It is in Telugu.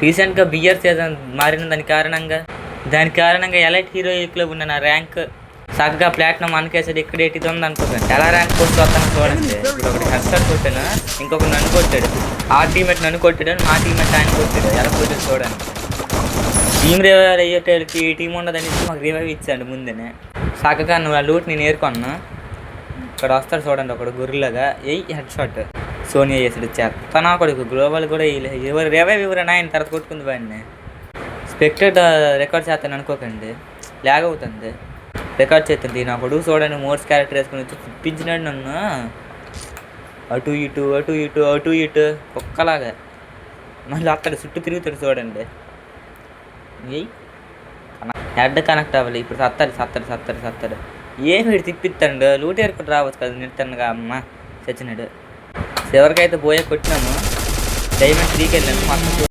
రీసెంట్గా బియర్ సీజన్ మారిన దాని కారణంగా ఎలైట్ హీరోయిక్లో ఉన్న నా ర్యాంక్ చక్కగా ప్లాటినం అనకేసాడు. ఇక్కడ ఎయిటీ ఉంది అనుకోకండి. ఎలా ర్యాంక్ పోస్ట్ వస్తాను చూడండి. ఇప్పుడు ఒకటి హెడ్సెట్ కొట్టాను, ఇంకొకటి నన్ను కొట్టాడు. ఆ టీమేట్ నన్ను కొట్టాడు, మా టీమేట్ ఆయన కొట్టాడు. ఎలా కొట్టాడు చూడండి. టీమ్ రివైవ్ అయ్యేటోళ్ళకి ఈ టీం ఉండదని మాకు రివైవ్ ఇచ్చాడు ముందేనే. చక్కగా నువ్వు ఆ లూట్ నేను ఏరుకున్నా. ఇక్కడ వస్తాడు చూడండి ఒకడు గుర్రెలాగా. హెడ్ షాట్ సోనియా చేసాడు. చెత్తనా కొడుకు గ్లోబల్ కూడా ఎవరు రివైవ్ ఎవరైనా ఆయన తర్వాత కొట్టుకుంది వాడిని. స్పెక్టెడ్ రికార్డ్ చేస్తాను అనుకోకండి, లాగ్ అవుతుంది. రికార్డ్ చేస్తుంది నా కొడుకు చూడండి. మోర్స్ క్యారెక్టర్ వేసుకుని వచ్చి తిప్పించినాడు నన్ను. అటు ఇటు అటు ఇటు అటు ఇటు కుక్కలాగా. మళ్ళీ అక్కడ చుట్టూ తిరుగుతాడు చూడండి. హెడ్ కనెక్ట్ అవ్వాలి. ఇప్పుడు సత్తాడు ఏమి తిప్పిస్తాడు. లూట్ ఏరుకుంటూ రావచ్చు కదా నిట్టన్నగా. అమ్మ చచ్చినాడు. చివరికైతే పోయే కొట్టినాము. డైమండ్ 3కి వెళ్ళాను మొత్తం.